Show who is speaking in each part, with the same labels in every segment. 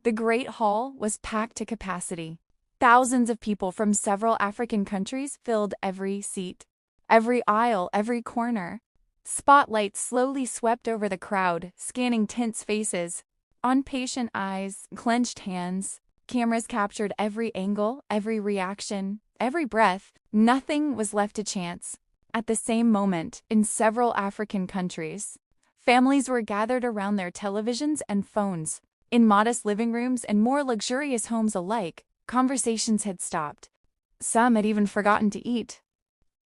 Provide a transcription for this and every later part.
Speaker 1: The Great Hall was packed to capacity. Thousands of people from several African countries filled every seat, every aisle, every corner. Spotlights slowly swept over the crowd, scanning tense faces. On patient eyes, clenched hands, cameras captured every angle, every reaction, every breath. Nothing was left to chance. At the same moment, in several African countries, families were gathered around their televisions and phones. In modest living rooms and more luxurious homes alike, conversations had stopped. Some had even forgotten to eat.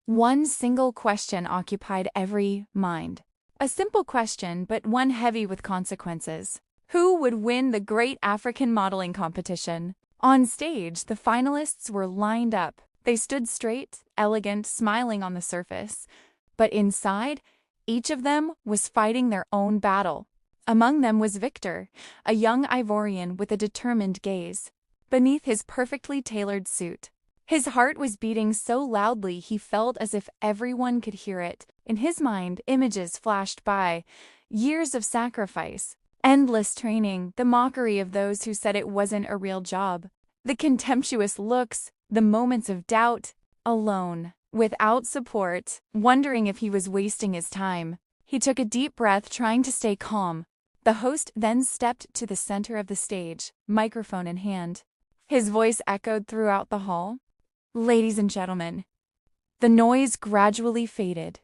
Speaker 1: One single question occupied every mind. A simple question, but one heavy with consequences. Who would win the Great African Modeling Competition? On stage, the finalists were lined up. They stood straight, elegant, smiling on the surface. But inside, each of them was fighting their own battle. Among them was Victor, a young Ivorian with a determined gaze. Beneath his perfectly tailored suit, his heart was beating so loudly he felt as if everyone could hear it. In his mind, images flashed by. Years of sacrifice, endless training, the mockery of those who said it wasn't a real job, the contemptuous looks, the moments of doubt. Alone, without support, wondering if he was wasting his time. He took a deep breath, trying to stay calm. The host then stepped to the center of the stage, microphone in hand. His voice echoed throughout the hall. Ladies and gentlemen. The noise gradually faded.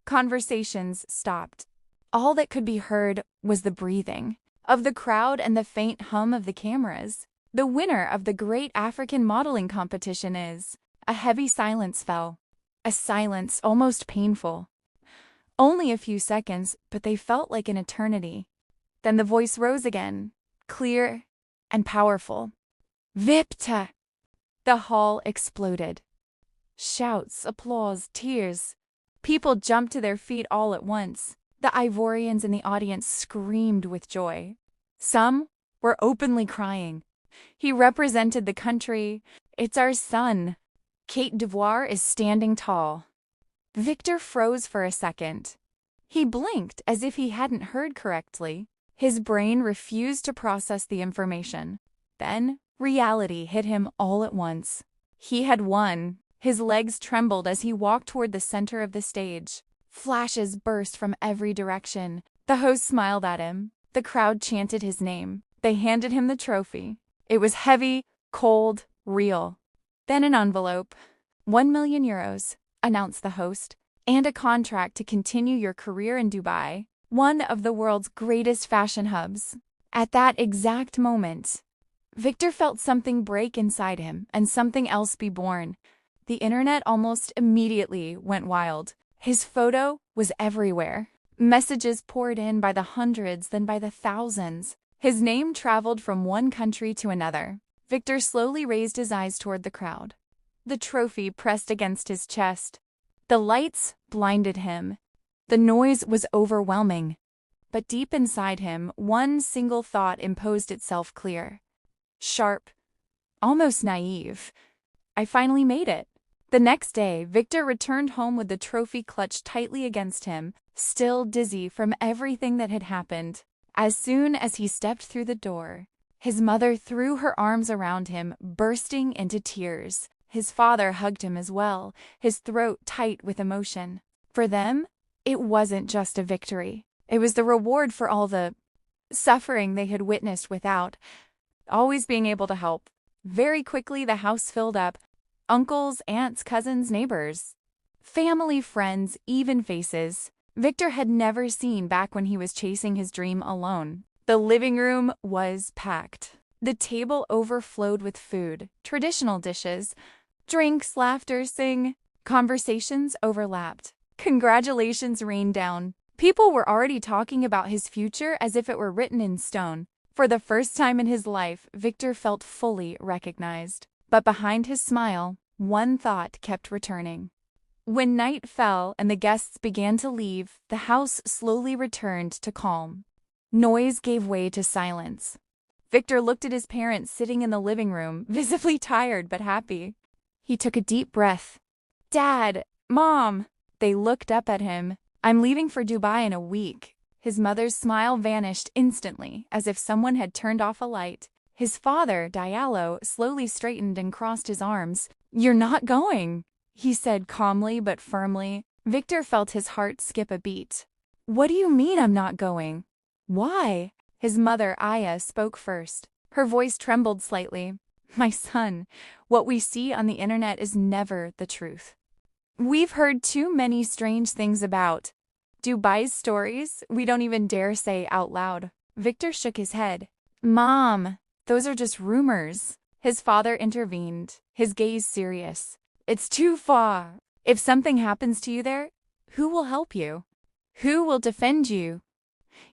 Speaker 1: Conversations stopped. All that could be heard was the breathing of the crowd and the faint hum of the cameras. The winner of the Great African Modeling Competition is... A heavy silence fell. A silence almost painful. Only a few seconds, but they felt like an eternity. Then the voice rose again, clear and powerful. Victor! The hall exploded. Shouts, applause, tears. People jumped to their feet all at once. The Ivorians in the audience screamed with joy. Some were openly crying. He represented the country. It's our son. Côte d'Ivoire is standing tall. Victor froze for a second. He blinked as if he hadn't heard correctly. His brain refused to process the information. Then reality hit him all at once. He had won. His legs trembled as he walked toward the center of the stage. Flashes burst from every direction. The host smiled at him. The crowd chanted his name. They handed him the trophy. It was heavy, cold, real. Then an envelope. 1 million euros, announced the host, and a contract to continue your career in Dubai, one of the world's greatest fashion hubs. At that exact moment, Victor felt something break inside him and something else be born. The internet almost immediately went wild. His photo was everywhere. Messages poured in by the hundreds, then by the thousands. His name traveled from one country to another. Victor slowly raised his eyes toward the crowd. The trophy pressed against his chest. The lights blinded him. The noise was overwhelming. But deep inside him, one single thought imposed itself clear. Sharp, almost naive. I finally made it. The next day, Victor returned home with the trophy clutched tightly against him, still dizzy from everything that had happened. As soon as he stepped through the door, his mother threw her arms around him, bursting into tears. His father hugged him as well, his throat tight with emotion. For them, it wasn't just a victory. It was the reward for all the suffering they had witnessed without always being able to help. Very quickly, the house filled up. Uncles, aunts, cousins, neighbors. Family, friends, even faces Victor had never seen back when he was chasing his dream alone. The living room was packed. The table overflowed with food, traditional dishes, drinks, laughter, sing. Conversations overlapped. Congratulations rained down. People were already talking about his future as if it were written in stone. For the first time in his life, Victor felt fully recognized. But behind his smile, one thought kept returning. When night fell and the guests began to leave, the house slowly returned to calm. Noise gave way to silence. Victor looked at his parents sitting in the living room, visibly tired but happy. He took a deep breath. "Dad, Mom!" They looked up at him. "I'm leaving for Dubai in a week." His mother's smile vanished instantly, as if someone had turned off a light. His father, Diallo, slowly straightened and crossed his arms. "You're not going," he said calmly but firmly. Victor felt his heart skip a beat. "What do you mean I'm not going? Why?" His mother, Aya, spoke first. Her voice trembled slightly. "My son, what we see on the internet is never the truth. We've heard too many strange things about Dubai's stories we don't even dare say out loud." Victor shook his head. "Mom, those are just rumors." His father intervened, his gaze serious. "It's too far. If something happens to you there, who will help you? Who will defend you?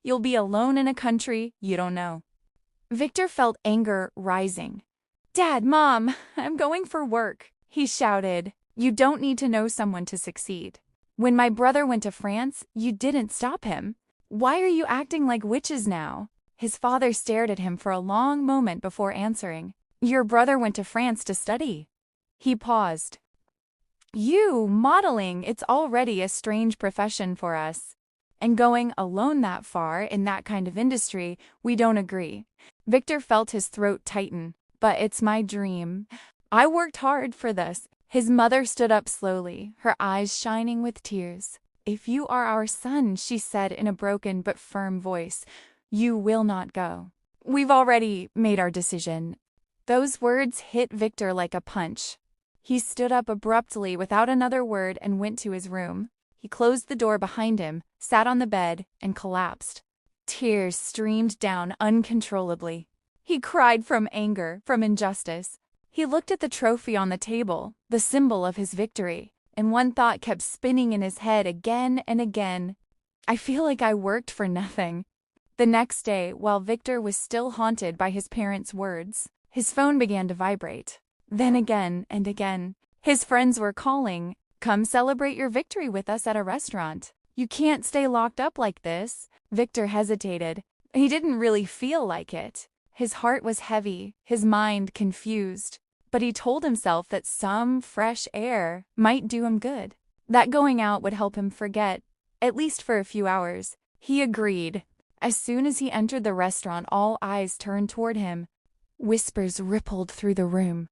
Speaker 1: You'll be alone in a country you don't know." Victor felt anger rising. "Dad, Mom, I'm going for work," he shouted. "You don't need to know someone to succeed. When my brother went to France, you didn't stop him. Why are you acting like witches now?" His father stared at him for a long moment before answering. "Your brother went to France to study." He paused. "You, modeling, it's already a strange profession for us. And going alone that far in that kind of industry, we don't agree." Victor felt his throat tighten. "But it's my dream. I worked hard for this." His mother stood up slowly, her eyes shining with tears. "If you are our son," she said in a broken but firm voice, "you will not go. We've already made our decision." Those words hit Victor like a punch. He stood up abruptly without another word and went to his room. He closed the door behind him, sat on the bed, and collapsed. Tears streamed down uncontrollably. He cried from anger, from injustice. He looked at the trophy on the table, the symbol of his victory, and one thought kept spinning in his head again and again. "I feel like I worked for nothing." The next day, while Victor was still haunted by his parents' words, his phone began to vibrate. Then again and again. His friends were calling. "Come celebrate your victory with us at a restaurant. You can't stay locked up like this." Victor hesitated. He didn't really feel like it. His heart was heavy, his mind confused. But he told himself that some fresh air might do him good. That going out would help him forget, at least for a few hours. He agreed. As soon as he entered the restaurant, all eyes turned toward him. Whispers rippled through the room.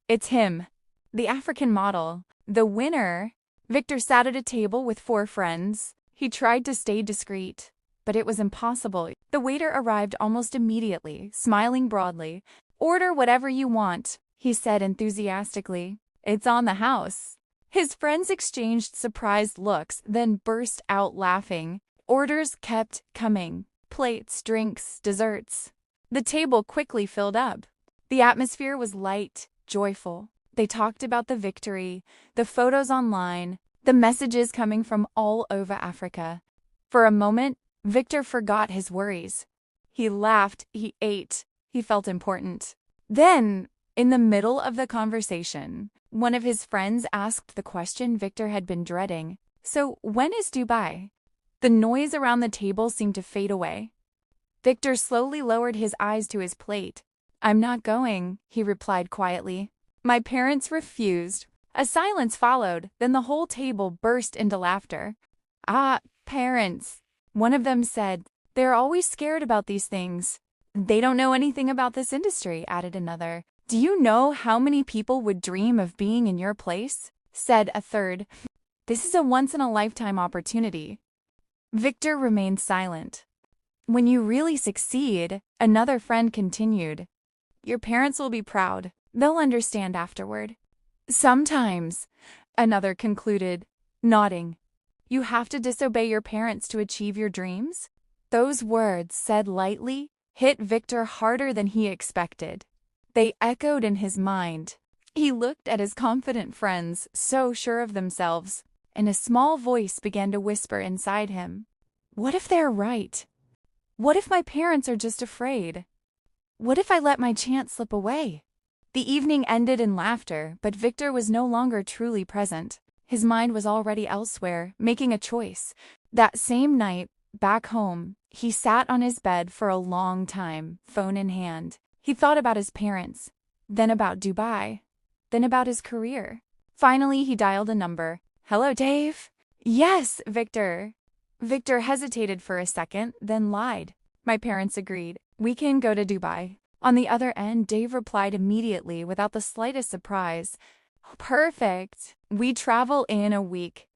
Speaker 1: "It's him, the African model, the winner." Victor sat at a table with 4 friends. He tried to stay discreet, but it was impossible. The waiter arrived almost immediately, smiling broadly. "Order whatever you want," he said enthusiastically. "It's on the house." His friends exchanged surprised looks, then burst out laughing. Orders kept coming. Plates, drinks, desserts. The table quickly filled up. The atmosphere was light, joyful. They talked about the victory, the photos online, the messages coming from all over Africa. For a moment, Victor forgot his worries. He laughed, he ate, he felt important. Then, in the middle of the conversation, one of his friends asked the question Victor had been dreading. "So, when is Dubai?" The noise around the table seemed to fade away. Victor slowly lowered his eyes to his plate. "I'm not going," he replied quietly. "My parents refused." A silence followed, then the whole table burst into laughter. "Ah, parents," one of them said. "They're always scared about these things." "They don't know anything about this industry," added another. "Do you know how many people would dream of being in your place?" said a third. "This is a once-in-a-lifetime opportunity." Victor remained silent. "When you really succeed," another friend continued, "your parents will be proud. They'll understand afterward." "Sometimes," another concluded, nodding, "you have to disobey your parents to achieve your dreams." Those words, said lightly, hit Victor harder than he expected. They echoed in his mind. He looked at his confident friends, so sure of themselves, and a small voice began to whisper inside him. "What if they're right? What if my parents are just afraid? What if I let my chance slip away?" The evening ended in laughter, but Victor was no longer truly present. His mind was already elsewhere, making a choice. That same night, back home, he sat on his bed for a long time, phone in hand. He thought about his parents, then about Dubai, then about his career. Finally, he dialed a number. "Hello, Dave?" "Yes, Victor." Victor hesitated for a second, then lied. "My parents agreed. We can go to Dubai." On the other end, Dave replied immediately without the slightest surprise. Perfect. We travel in a week.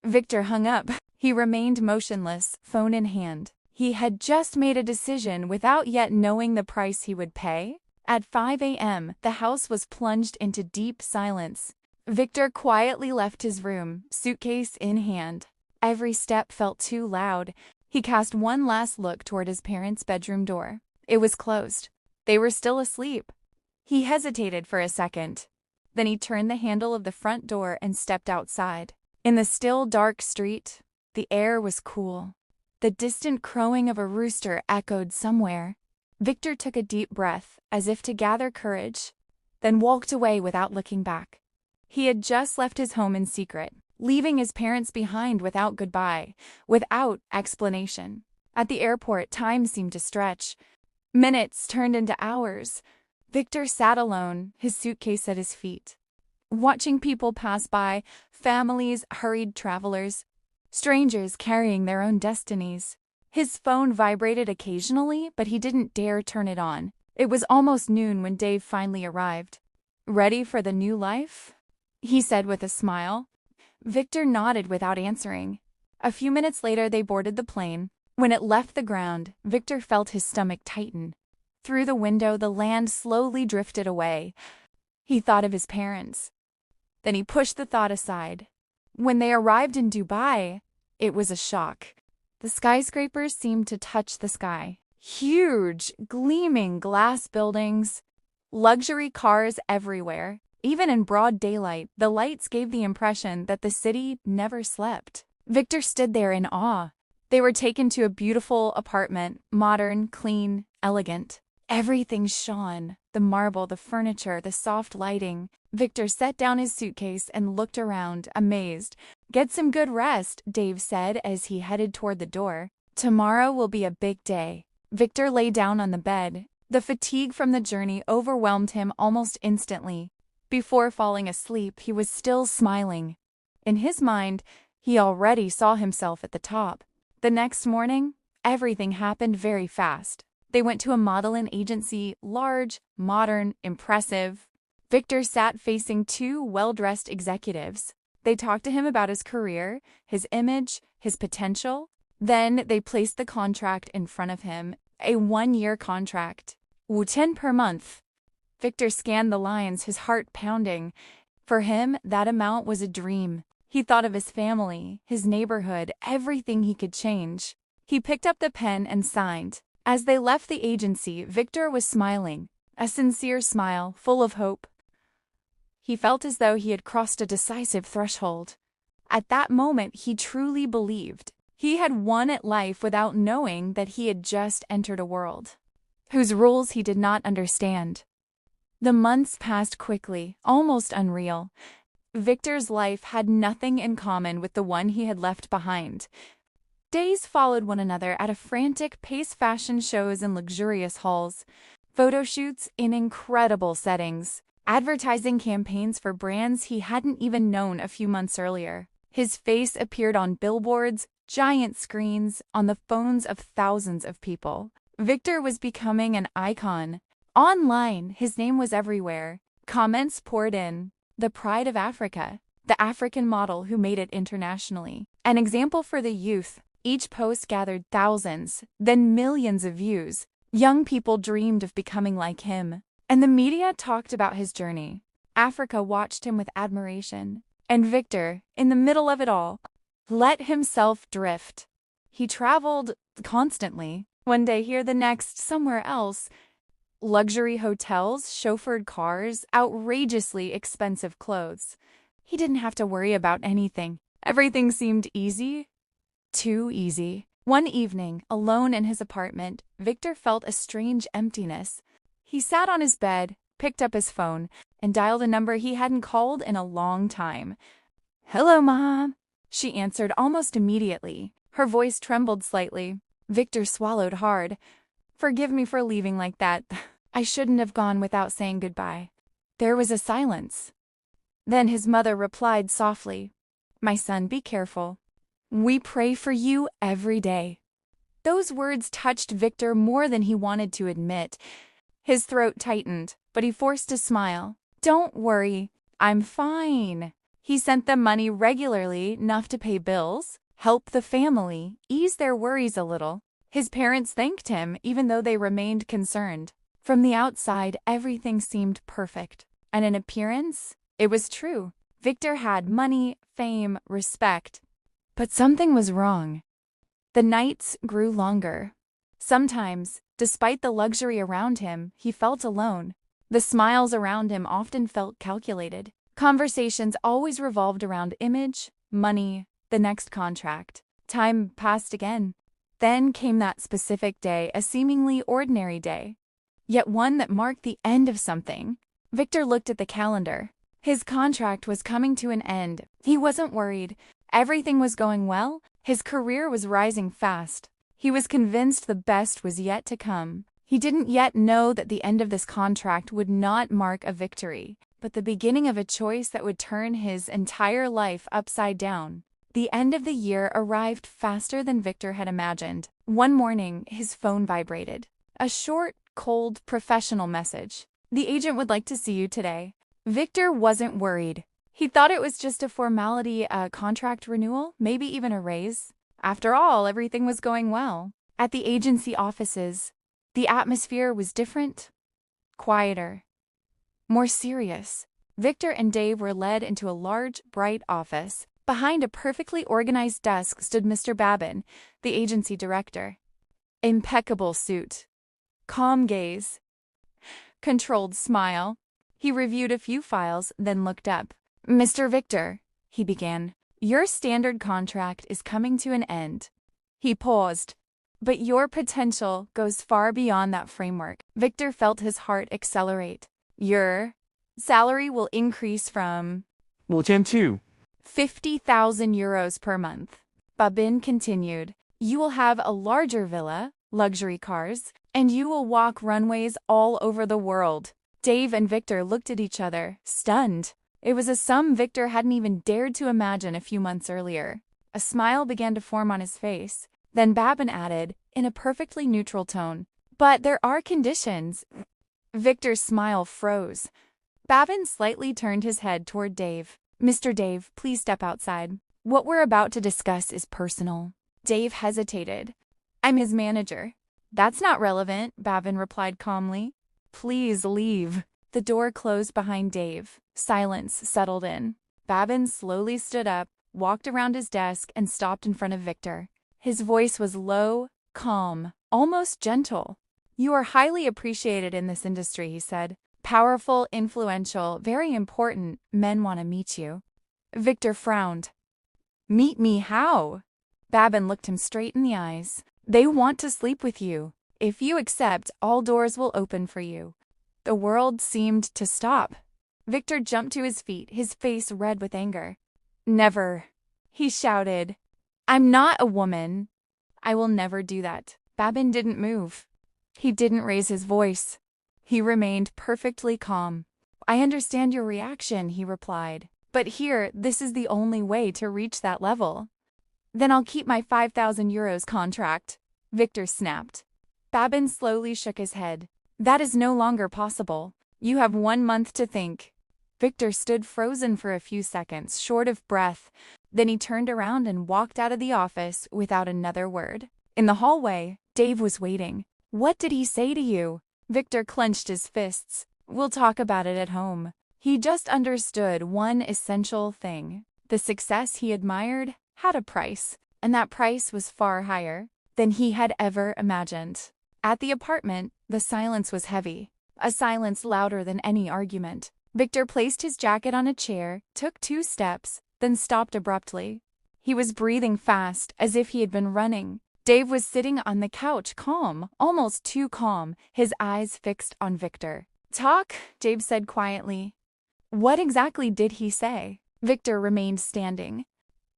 Speaker 1: Victor hung up. He remained motionless, phone in hand. He had just made a decision without yet knowing the price he would pay. At 5 a.m., the house was plunged into deep silence. Victor quietly left his room, suitcase in hand. Every step felt too loud. He cast one last look toward his parents' bedroom door. It was closed. They were still asleep. He hesitated for a second. Then he turned the handle of the front door and stepped outside. In the still, dark street, the air was cool. The distant crowing of a rooster echoed somewhere. Victor took a deep breath, as if to gather courage, then walked away without looking back. He had just left his home in secret, leaving his parents behind without goodbye, without explanation. At the airport, time seemed to stretch. Minutes turned into hours. Victor sat alone, his suitcase at his feet. Watching people pass by, families, hurried travelers, strangers carrying their own destinies. His phone vibrated occasionally, but he didn't dare turn it on. It was almost noon when Dave finally arrived. "Ready for the new life?" he said with a smile. Victor nodded without answering. A few minutes later, they boarded the plane. When it left the ground, Victor felt his stomach tighten. Through the window, the land slowly drifted away. He thought of his parents. Then he pushed the thought aside. When they arrived in Dubai, it was a shock. The skyscrapers seemed to touch the sky. Huge, gleaming glass buildings, luxury cars everywhere. Even in broad daylight, the lights gave the impression that the city never slept. Victor stood there in awe. They were taken to a beautiful apartment, modern, clean, elegant. Everything shone. The marble, the furniture, the soft lighting. Victor set down his suitcase and looked around, amazed. "Get some good rest," Dave said as he headed toward the door. "Tomorrow will be a big day." Victor lay down on the bed. The fatigue from the journey overwhelmed him almost instantly. Before falling asleep, he was still smiling. In his mind, he already saw himself at the top. The next morning, everything happened very fast. They went to a modeling agency, large, modern, impressive. Victor sat facing two well-dressed executives. They talked to him about his career, his image, his potential. Then they placed the contract in front of him, a 1-year contract. 10 per month. Victor scanned the lines, his heart pounding. For him, that amount was a dream. He thought of his family, his neighborhood, everything he could change. He picked up the pen and signed. As they left the agency, Victor was smiling, a sincere smile, full of hope. He felt as though he had crossed a decisive threshold. At that moment, he truly believed. He had won at life without knowing that he had just entered a world whose rules he did not understand. The months passed quickly, almost unreal. Victor's life had nothing in common with the one he had left behind. Days followed one another at a frantic pace, fashion shows and luxurious halls, photo shoots in incredible settings, advertising campaigns for brands he hadn't even known a few months earlier. His face appeared on billboards, giant screens, on the phones of thousands of people. Victor was becoming an icon. Online, his name was everywhere. Comments poured in. The pride of Africa. The African model who made it internationally. An example for the youth. Each post gathered thousands, then millions of views. Young people dreamed of becoming like him. And the media talked about his journey. Africa watched him with admiration. And Victor, in the middle of it all, let himself drift. He traveled constantly. One day here, the next somewhere else. Luxury hotels, chauffeured cars, outrageously expensive clothes. He didn't have to worry about anything. Everything seemed easy. Too easy. One evening, alone in his apartment, Victor felt a strange emptiness. He sat on his bed, picked up his phone, and dialed a number he hadn't called in a long time. "Hello, Mom," she answered almost immediately. Her voice trembled slightly. Victor swallowed hard. "Forgive me for leaving like that. I shouldn't have gone without saying goodbye." There was a silence. Then his mother replied softly, "My son, be careful. We pray for you every day." Those words touched Victor more than he wanted to admit. His throat tightened, but he forced a smile. "Don't worry, I'm fine." He sent them money regularly, enough to pay bills, help the family, ease their worries a little. His parents thanked him, even though they remained concerned. From the outside, everything seemed perfect. And in appearance, it was true. Victor had money, fame, respect. But something was wrong. The nights grew longer. Sometimes, despite the luxury around him, he felt alone. The smiles around him often felt calculated. Conversations always revolved around image, money, the next contract. Time passed again. Then came that specific day, a seemingly ordinary day, yet one that marked the end of something. Victor looked at the calendar. His contract was coming to an end. He wasn't worried. Everything was going well. His career was rising fast. He was convinced the best was yet to come. He didn't yet know that the end of this contract would not mark a victory, but the beginning of a choice that would turn his entire life upside down. The end of the year arrived faster than Victor had imagined. One morning, his phone vibrated. A short, cold, professional message. "The agent would like to see you today." Victor wasn't worried. He thought it was just a formality, a contract renewal, maybe even a raise. After all, everything was going well. At the agency offices, the atmosphere was different, quieter, more serious. Victor and Dave were led into a large, bright office. Behind a perfectly organized desk stood Mr. Babin, the agency director. Impeccable suit, calm gaze, controlled smile. He reviewed a few files, then looked up. "Mr. Victor," he began, "your standard contract is coming to an end." He paused. "But your potential goes far beyond that framework." Victor felt his heart accelerate. "Your salary will increase from
Speaker 2: 5,200
Speaker 1: 50,000 euros per month." Babin continued. "You will have a larger villa, luxury cars, and you will walk runways all over the world." Dave and Victor looked at each other, stunned. It was a sum Victor hadn't even dared to imagine a few months earlier. A smile began to form on his face. Then Babin added, in a perfectly neutral tone, "But there are conditions." Victor's smile froze. Babin slightly turned his head toward Dave. "Mr. Dave, please step outside. What we're about to discuss is personal." Dave hesitated. "I'm his manager." "That's not relevant," Babin replied calmly. "Please leave." The door closed behind Dave. Silence settled in. Babin slowly stood up, walked around his desk, and stopped in front of Victor. His voice was low, calm, almost gentle. "You are highly appreciated in this industry," he said. "Powerful, influential, very important. Men want to meet you." Victor frowned. "Meet me how?" Babin looked him straight in the eyes. "They want to sleep with you. If you accept, all doors will open for you." The world seemed to stop. Victor jumped to his feet, his face red with anger. "Never," he shouted. "I'm not a woman. I will never do that." Babin didn't move. He didn't raise his voice. He remained perfectly calm. "I understand your reaction," he replied. "But here, this is the only way to reach that level." "Then I'll keep my 5,000 euros contract," Victor snapped. Babin slowly shook his head. "That is no longer possible. You have 1 month to think." Victor stood frozen for a few seconds, short of breath. Then he turned around and walked out of the office without another word. In the hallway, Dave was waiting. "What did he say to you?" Victor clenched his fists. "We'll talk about it at home." He just understood one essential thing. The success he admired had a price, and that price was far higher than he had ever imagined. At the apartment, the silence was heavy, a silence louder than any argument. Victor placed his jacket on a chair, took 2 steps, then stopped abruptly. He was breathing fast, as if he had been running. Dave was sitting on the couch, calm, almost too calm, his eyes fixed on Victor. "Talk," Dave said quietly. "What exactly did he say?" Victor remained standing.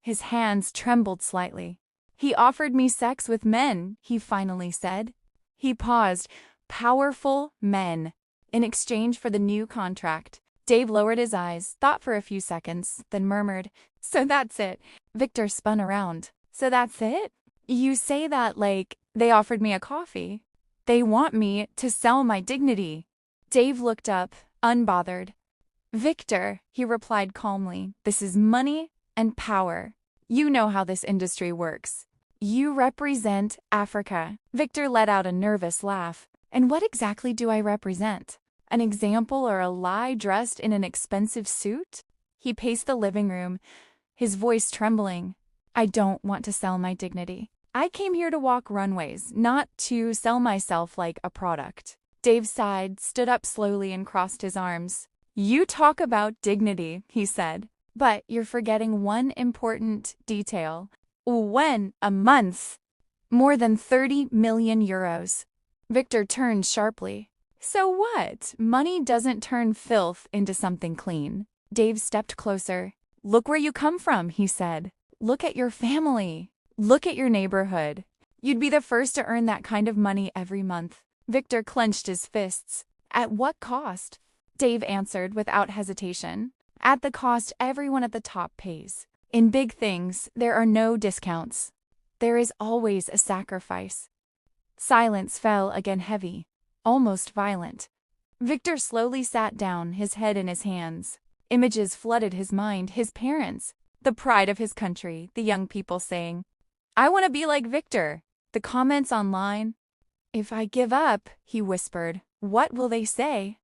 Speaker 1: His hands trembled slightly. "He offered me sex with men," he finally said. He paused. "Powerful men," in exchange for the new contract. Dave lowered his eyes, thought for a few seconds, then murmured, "So that's it." Victor spun around. "So that's it? You say that like they offered me a coffee." They want me to sell my dignity. Dave looked up, unbothered. Victor, he replied calmly, this is money and power. You know how this industry works. You represent Africa. Victor let out a nervous laugh. And what exactly do I represent? An example or a lie dressed in an expensive suit? He paced the living room, his voice trembling. I don't want to sell my dignity. I came here to walk runways, not to sell myself like a product. Dave sighed, stood up slowly, and crossed his arms. You talk about dignity, he said, but you're forgetting one important detail. When? A month. More than 30 million euros. Victor turned sharply. So what? Money doesn't turn filth into something clean. Dave stepped closer. Look where you come from, he said. Look at your family. Look at your neighborhood. You'd be the first to earn that kind of money every month. Victor clenched his fists. At what cost? Dave answered without hesitation. At the cost everyone at the top pays. In big things, there are no discounts. There is always a sacrifice. Silence fell again, heavy, almost violent. Victor slowly sat down, his head in his hands. Images flooded his mind, his parents, the pride of his country, the young people saying, I want to be like Victor. The comments online. If I give up, he whispered, what will they say?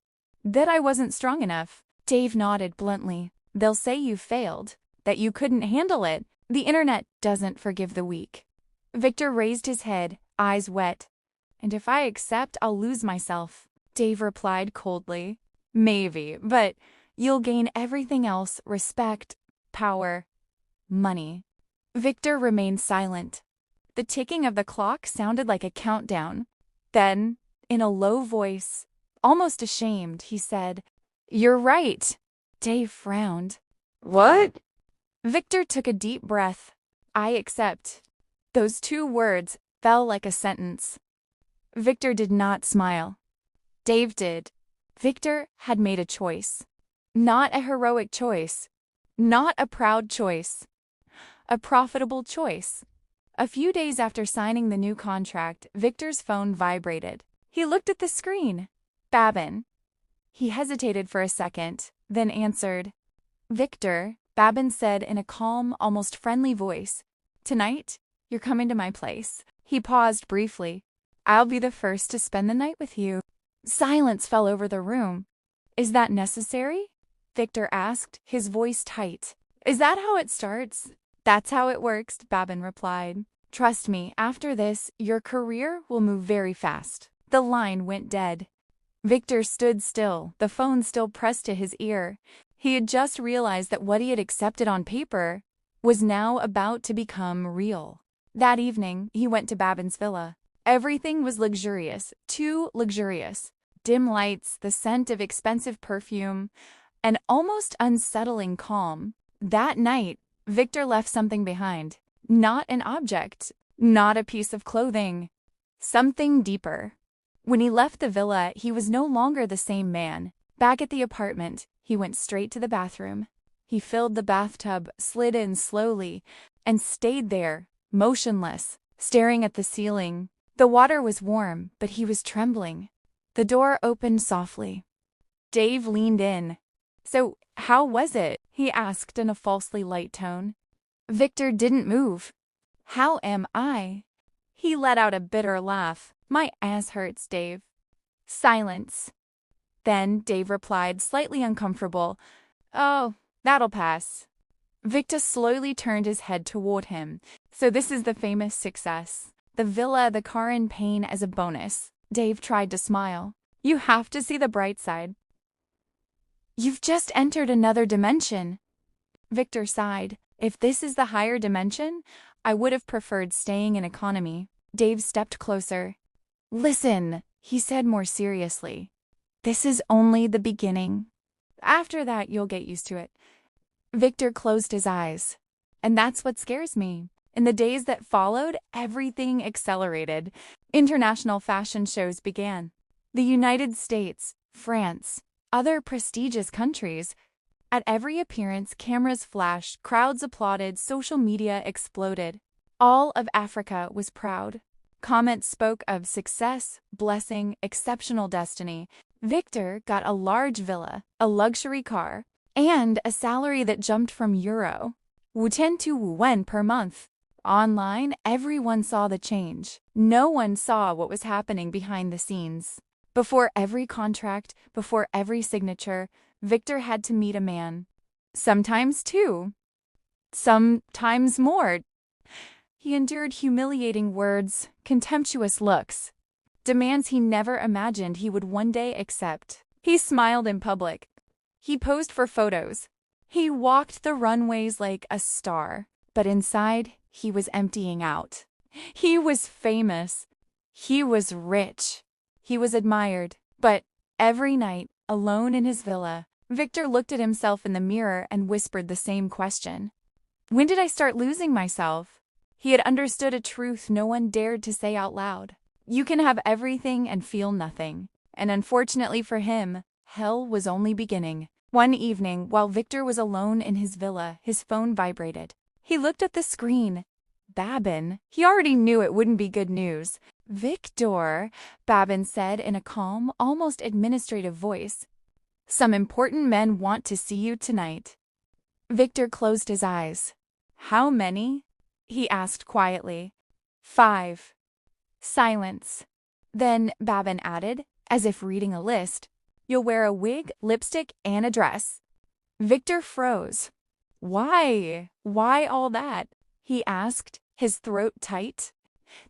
Speaker 1: That I wasn't strong enough. Dave nodded bluntly. They'll say you failed, that you couldn't handle it. The internet doesn't forgive the weak. Victor raised his head, eyes wet. And if I accept, I'll lose myself. Dave replied coldly. Maybe, but you'll gain everything else: respect, power, money. Victor remained silent. The ticking of the clock sounded like a countdown. Then, in a low voice, almost ashamed, he said, You're right. Dave frowned. What? Victor took a deep breath. I accept. Those two words fell like a sentence. Victor did not smile. Dave did. Victor had made a choice. Not a heroic choice. Not a proud choice. A profitable choice. A few days after signing the new contract, Victor's phone vibrated. He looked at the screen. Babin. He hesitated for a second, then answered. Victor, Babin said in a calm, almost friendly voice. Tonight, you're coming to my place. He paused briefly. I'll be the first to spend the night with you. Silence fell over the room. Is that necessary? Victor asked, his voice tight. Is that how it starts? That's how it works, Babin replied. Trust me, after this, your career will move very fast. The line went dead. Victor stood still, the phone still pressed to his ear. He had just realized that what he had accepted on paper was now about to become real. That evening, he went to Babin's villa. Everything was luxurious, too luxurious. Dim lights, the scent of expensive perfume, an almost unsettling calm. That night, Victor left something behind. Not an object, not a piece of clothing. Something deeper. When he left the villa, he was no longer the same man. Back at the apartment, he went straight to the bathroom. He filled the bathtub, slid in slowly, and stayed there, motionless, staring at the ceiling. The water was warm, but he was trembling. The door opened softly. Dave leaned in. So, how was it? He asked in a falsely light tone. Victor didn't move. How am I? He let out a bitter laugh. My ass hurts, Dave. Silence. Then Dave replied, slightly uncomfortable, Oh, that'll pass. Victor slowly turned his head toward him. So this is the famous success. The villa, the car in pain as a bonus. Dave tried to smile. You have to see the bright side. You've just entered another dimension. Victor sighed. If this is the higher dimension, I would have preferred staying in economy. Dave stepped closer. Listen, he said more seriously. This is only the beginning. After that, you'll get used to it. Victor closed his eyes. And that's what scares me. In the days that followed, everything accelerated. International fashion shows began. The United States, France, other prestigious countries. At every appearance, cameras flashed, crowds applauded, social media exploded. All of Africa was proud. Comments spoke of success, blessing, exceptional destiny. Victor got a large villa, a luxury car, and a salary that jumped from euro 10 to yuan per month. Online, everyone saw the change. No one saw what was happening behind the scenes. Before every contract, before every signature, Victor had to meet a man. Sometimes two. Sometimes more. He endured humiliating words, contemptuous looks, demands he never imagined he would one day accept. He smiled in public. He posed for photos. He walked the runways like a star, but inside, he was emptying out. He was famous. He was rich. He was admired. But every night, alone in his villa, Victor looked at himself in the mirror and whispered the same question. When did I start losing myself? He had understood a truth no one dared to say out loud. You can have everything and feel nothing. And unfortunately for him, hell was only beginning. One evening, while Victor was alone in his villa, his phone vibrated. He looked at the screen. Babin. He already knew it wouldn't be good news. Victor, Babin said in a calm, almost administrative voice. Some important men want to see you tonight. Victor closed his eyes. How many? He asked quietly. 5. Silence. Then Babin added, as if reading a list, you'll wear a wig, lipstick, and a dress. Victor froze. Why? Why all that? He asked, his throat tight.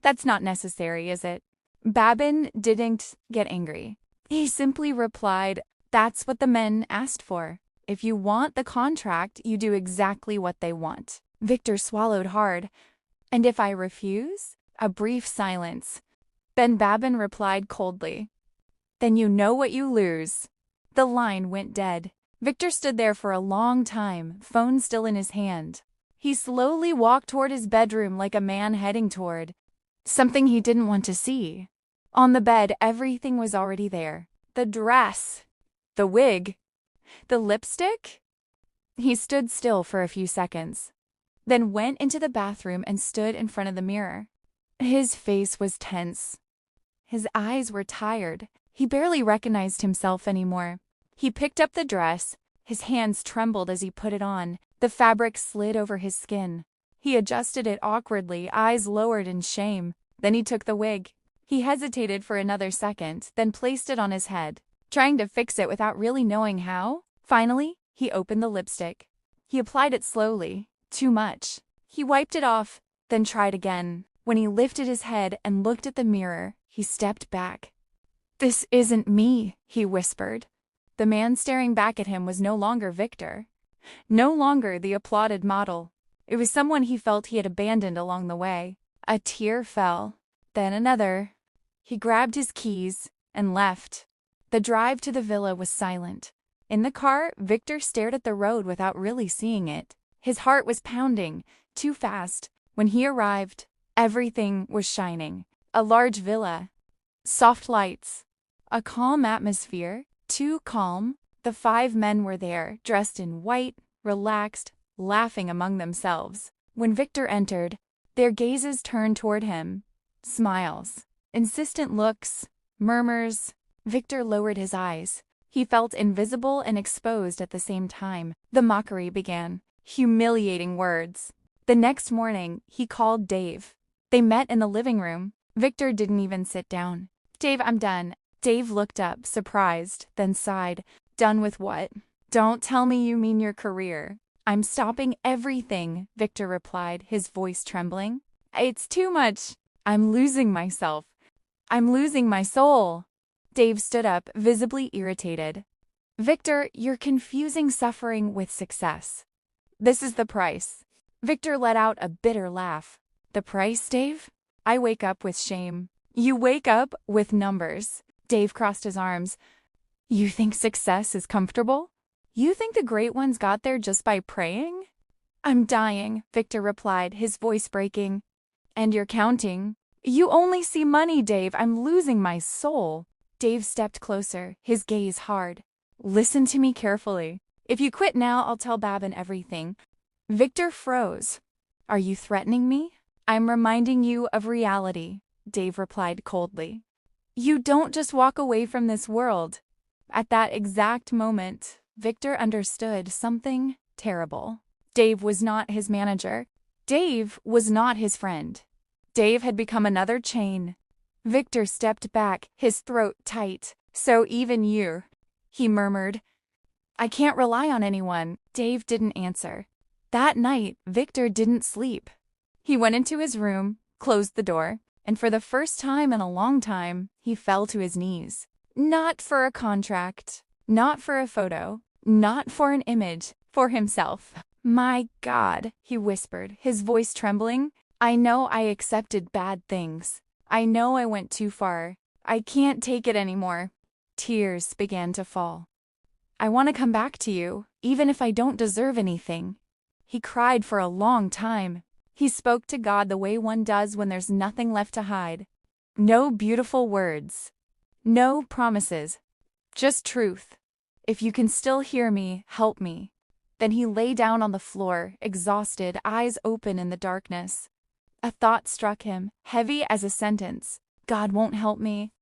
Speaker 1: That's not necessary, is it? Babin didn't get angry. He simply replied, that's what the men asked for. If you want the contract, you do exactly what they want. Victor swallowed hard. And if I refuse? A brief silence. Then Babin replied coldly. Then you know what you lose. The line went dead. Victor stood there for a long time, phone still in his hand. He slowly walked toward his bedroom like a man heading toward something he didn't want to see. On the bed, everything was already there. The dress, the wig, the lipstick. He stood still for a few seconds, then went into the bathroom and stood in front of the mirror. His face was tense. His eyes were tired. He barely recognized himself anymore. He picked up the dress. His hands trembled as he put it on. The fabric slid over his skin. He adjusted it awkwardly, eyes lowered in shame. Then he took the wig. He hesitated for another second, then placed it on his head, trying to fix it without really knowing how. Finally, he opened the lipstick. He applied it slowly. Too much. He wiped it off, then tried again. When he lifted his head and looked at the mirror, he stepped back. This isn't me, he whispered. The man staring back at him was no longer Victor. No longer the applauded model. It was someone he felt he had abandoned along the way. A tear fell, then another. He grabbed his keys and left. The drive to the villa was silent. In the car, Victor stared at the road without really seeing it. His heart was pounding, too fast. When he arrived, everything was shining. A large villa, soft lights, a calm atmosphere, too calm. The 5 men were there, dressed in white, relaxed, laughing among themselves. When Victor entered, their gazes turned toward him. Smiles, insistent looks, murmurs. Victor lowered his eyes. He felt invisible and exposed at the same time. The mockery began. Humiliating words. The next morning, he called Dave. They met in the living room. Victor didn't even sit down. Dave, I'm done. Dave looked up, surprised, then sighed. Done with what? Don't tell me you mean your career. I'm stopping everything, Victor replied, his voice trembling. It's too much. I'm losing myself. I'm losing my soul. Dave stood up, visibly irritated. Victor, you're confusing suffering with success. This is the price. Victor let out a bitter laugh. The price, Dave? I wake up with shame. You wake up with numbers. Dave crossed his arms. You think success is comfortable? You think the great ones got there just by praying? I'm dying, Victor replied, his voice breaking. And you're counting. You only see money, Dave. I'm losing my soul. Dave stepped closer, his gaze hard. Listen to me carefully. If you quit now, I'll tell Babin everything. Victor froze. Are you threatening me? I'm reminding you of reality. Dave replied coldly. You don't just walk away from this world. At that exact moment, Victor understood something terrible. Dave was not his manager. Dave was not his friend. Dave had become another chain. Victor stepped back, his throat tight. So even you, he murmured. I can't rely on anyone. Dave didn't answer. That night, Victor didn't sleep. He went into his room, closed the door, and for the first time in a long time, he fell to his knees. Not for a contract, not for a photo, not for an image, for himself. My God, he whispered, his voice trembling. I know I accepted bad things. I know I went too far. I can't take it anymore. Tears began to fall. I want to come back to you, even if I don't deserve anything. He cried for a long time. He spoke to God the way one does when there's nothing left to hide. No beautiful words. No promises. Just truth. If you can still hear me, help me. Then he lay down on the floor, exhausted, eyes open in the darkness. A thought struck him, heavy as a sentence. God won't help me.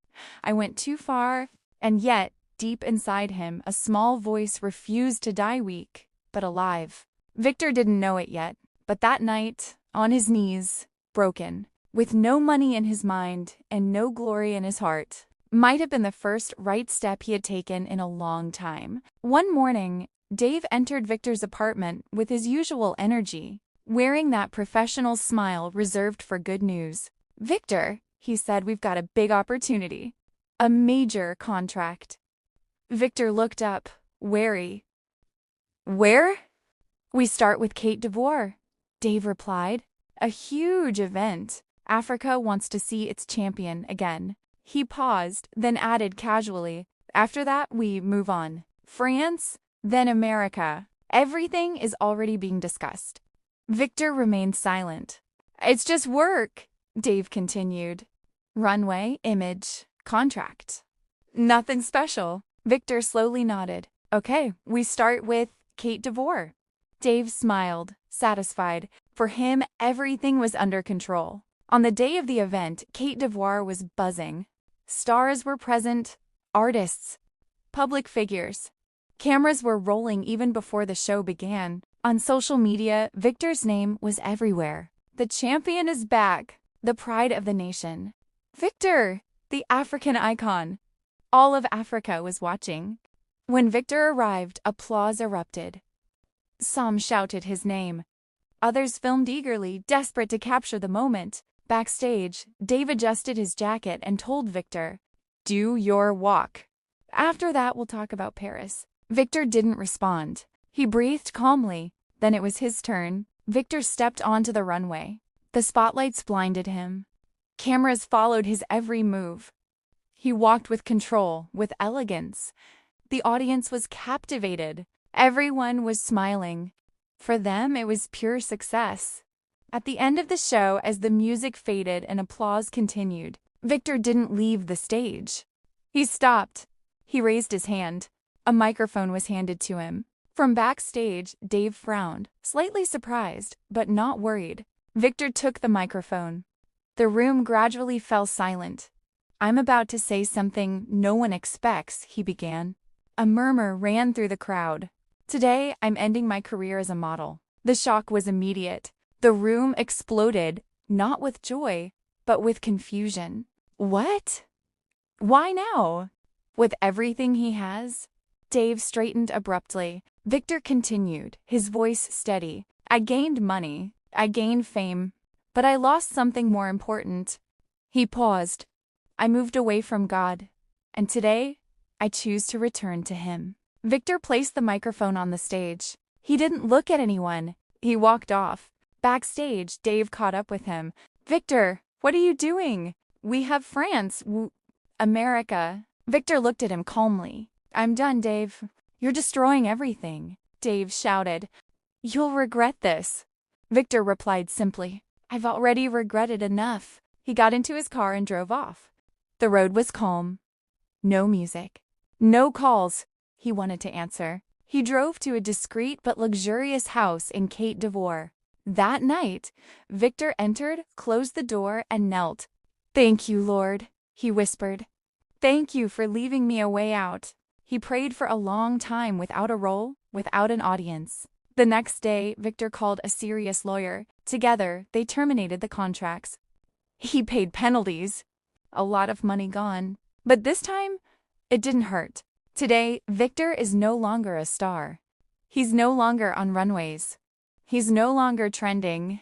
Speaker 1: I went too far, and yet, deep inside him, a small voice refused to die weak, but alive. Victor didn't know it yet, but that night, on his knees, broken, with no money in his mind and no glory in his heart, might have been the first right step he had taken in a long time. One morning, Dave entered Victor's apartment with his usual energy, wearing that professional smile reserved for good news. Victor, he said, we've got a big opportunity. A major contract. Victor looked up, wary. Where? We start with Côte d'Ivoire, Dave replied. A huge event. Africa wants to see its champion again. He paused, then added casually, after that we move on. France, then America. Everything is already being discussed. Victor remained silent. It's just work, Dave continued. Runway, image, contract. Nothing special. Victor slowly nodded. Okay, we start with Côte d'Ivoire. Dave smiled, satisfied. For him, everything was under control. On the day of the event, Côte d'Ivoire was buzzing. Stars were present, artists, public figures. Cameras were rolling even before the show began. On social media, Victor's name was everywhere. The champion is back, the pride of the nation. Victor, the African icon. All of Africa was watching. When Victor arrived, applause erupted. Some shouted his name. Others filmed eagerly, desperate to capture the moment. Backstage, Dave adjusted his jacket and told Victor, "Do your walk. After that, we'll talk about Paris." Victor didn't respond. He breathed calmly. Then it was his turn. Victor stepped onto the runway. The spotlights blinded him. Cameras followed his every move. He walked with control, with elegance. The audience was captivated. Everyone was smiling. For them, it was pure success. At the end of the show, as the music faded and applause continued, Victor didn't leave the stage. He stopped. He raised his hand. A microphone was handed to him. From backstage, Dave frowned, slightly surprised, but not worried. Victor took the microphone. The room gradually fell silent. "I'm about to say something no one expects," he began. A murmur ran through the crowd. "Today, I'm ending my career as a model." The shock was immediate. The room exploded, not with joy, but with confusion. What? Why now? With everything he has? Dave straightened abruptly. Victor continued, his voice steady. "I gained money. I gained fame. But I lost something more important." He paused. "I moved away from God. And today, I choose to return to Him." Victor placed the microphone on the stage. He didn't look at anyone. He walked off. Backstage, Dave caught up with him. "Victor, what are you doing? We have France, America." Victor looked at him calmly. "I'm done, Dave. You're destroying everything," Dave shouted. "You'll regret this." Victor replied simply, "I've already regretted enough." He got into his car and drove off. The road was calm. No music. No calls he wanted to answer. He drove to a discreet but luxurious house in Côte d'Ivoire. That night, Victor entered, closed the door, and knelt. "Thank you, Lord," he whispered. "Thank you for leaving me a way out." He prayed for a long time without a role, without an audience. The next day, Victor called a serious lawyer. Together, they terminated the contracts. He paid penalties. A lot of money gone. But this time, it didn't hurt. Today, Victor is no longer a star. He's no longer on runways. He's no longer trending.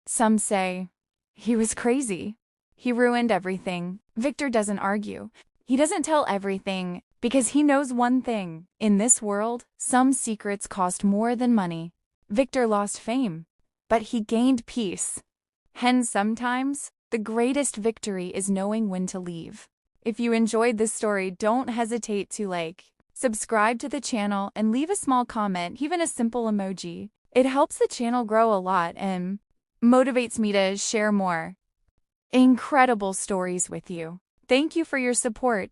Speaker 1: Some say he was crazy. He ruined everything. Victor doesn't argue. He doesn't tell everything because he knows one thing. In this world, some secrets cost more than money. Victor lost fame, but he gained peace. Hence, sometimes, the greatest victory is knowing when to leave. If you enjoyed this story, don't hesitate to subscribe to the channel and leave a small comment, even a simple emoji. It helps the channel grow a lot and motivates me to share more incredible stories with you. Thank you for your support.